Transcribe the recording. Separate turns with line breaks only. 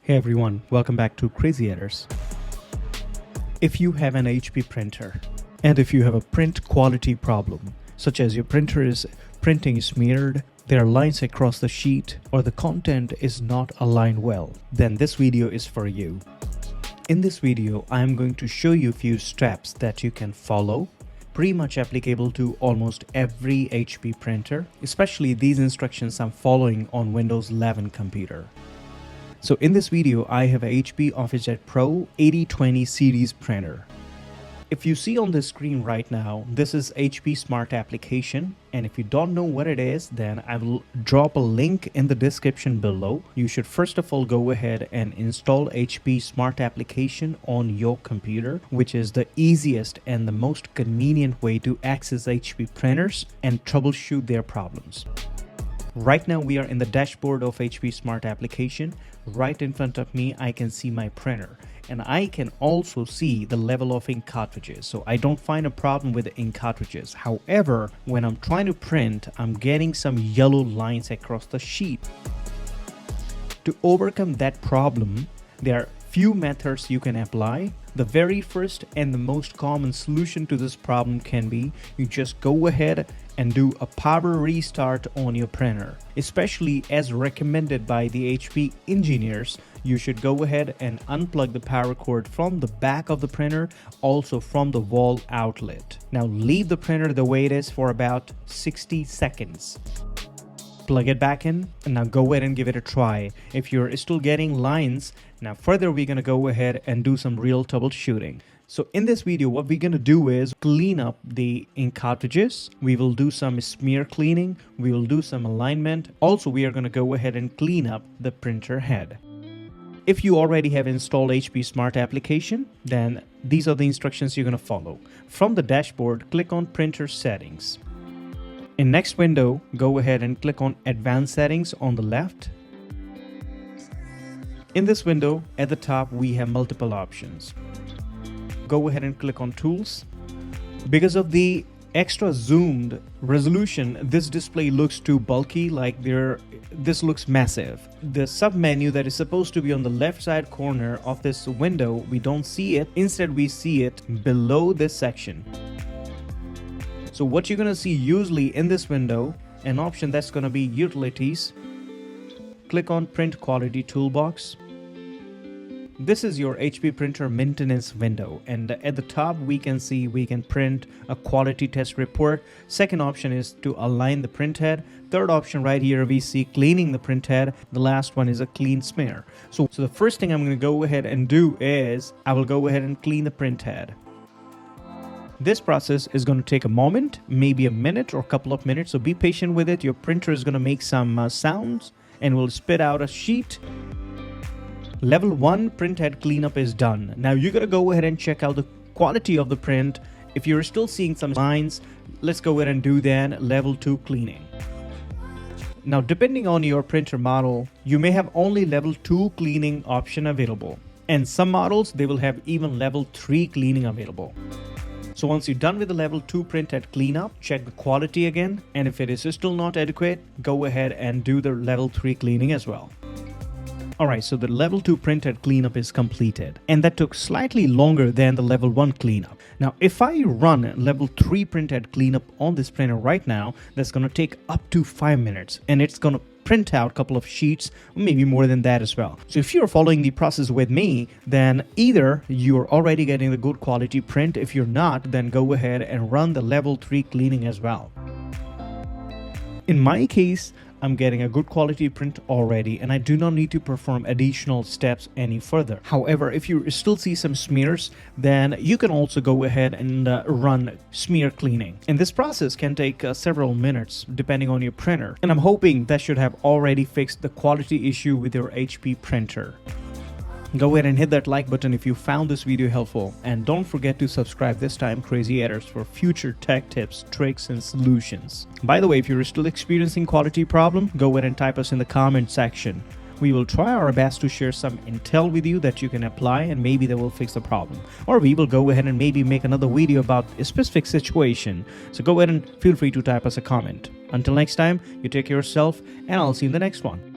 Hey everyone, welcome back to Crazy Editors. If you have an HP printer and if you have a print quality problem, such as your printer is printing smeared, there are lines across the sheet, or the content is not aligned well, then this video is for you. In this video, I am going to show you a few steps that you can follow, pretty much applicable to almost every HP printer, especially these instructions I'm following on Windows 11 computer. So in this video, I have a HP OfficeJet Pro 8020 series printer. If you see on the screen right now, this is HP Smart application. And if you don't know what it is, then I will drop a link in the description below. You should first of all go ahead and install HP Smart application on your computer, which is the easiest and the most convenient way to access HP printers and troubleshoot their problems. Right now we are in the dashboard of HP Smart application. Right in front of me, I can see my printer, and I can also see the level of ink cartridges. So I don't find a problem with the ink cartridges. However, when I'm trying to print, I'm getting some yellow lines across the sheet. To overcome that problem, there are few methods you can apply. The very first and the most common solution to this problem can be you just go ahead and do a power restart on your printer. Especially as recommended by the HP engineers, you should go ahead and unplug the power cord from the back of the printer, also from the wall outlet. Now leave the printer the way it is for about 60 seconds. Plug it back in and now go ahead and give it a try. If you're still getting lines, now further we're going to go ahead and do some real troubleshooting. So in this video, what we're going to do is clean up the ink cartridges. We will do some smear cleaning. We will do some alignment. Also, we are going to go ahead and clean up the printer head. If you already have installed HP Smart application, then these are the instructions you're going to follow. From the dashboard, click on Printer Settings. In next window, go ahead and click on Advanced Settings on the left. In this window, at the top, we have multiple options. Go ahead and click on Tools. Because of the extra zoomed resolution, this display looks too bulky, like this looks massive. The sub menu that is supposed to be on the left side corner of this window, we don't see it. Instead, we see it below this section. So what you're going to see usually in this window, an option that's going to be Utilities. Click on Print Quality Toolbox. This is your HP printer maintenance window, and at the top we can see we can print a quality test report. Second option is to align the printhead. Third option right here we see cleaning the printhead. The last one is a clean smear. So the first thing I'm going to go ahead and do is I will go ahead and clean the printhead. This process is going to take a moment, maybe a minute or a couple of minutes, so be patient with it. Your printer is going to make some sounds and will spit out a sheet. Level 1 printhead cleanup is done. Now you're going to go ahead and check out the quality of the print. If you're still seeing some lines, let's go ahead and do then level 2 cleaning. Now depending on your printer model, you may have only level 2 cleaning option available. And some models, they will have even level 3 cleaning available. So once you're done with the level 2 printhead cleanup, check the quality again. And if it is still not adequate, go ahead and do the level 3 cleaning as well. Alright, so the level 2 printhead cleanup is completed, and that took slightly longer than the level 1 cleanup. Now, if I run level 3 printhead cleanup on this printer right now, that's going to take up to 5 minutes, and it's going to print out a couple of sheets, maybe more than that as well. So if you're following the process with me, then either you're already getting the good quality print. If you're not, then go ahead and run the level 3 cleaning as well. In my case, I'm getting a good quality print already, and I do not need to perform additional steps any further. However, if you still see some smears, then you can also go ahead and run smear cleaning. And this process can take several minutes depending on your printer. And I'm hoping that should have already fixed the quality issue with your HP printer. Go ahead and hit that like button if you found this video helpful, and don't forget to subscribe this time Crazy Editors for future tech tips, tricks, and solutions. By the way, if you're still experiencing quality problem, go ahead and type us in the comment section. We will try our best to share some intel with you that you can apply, and maybe that will fix the problem. Or we will go ahead and maybe make another video about a specific situation. So go ahead and feel free to type us a comment. Until next time, you take care of yourself, and I'll see you in the next one.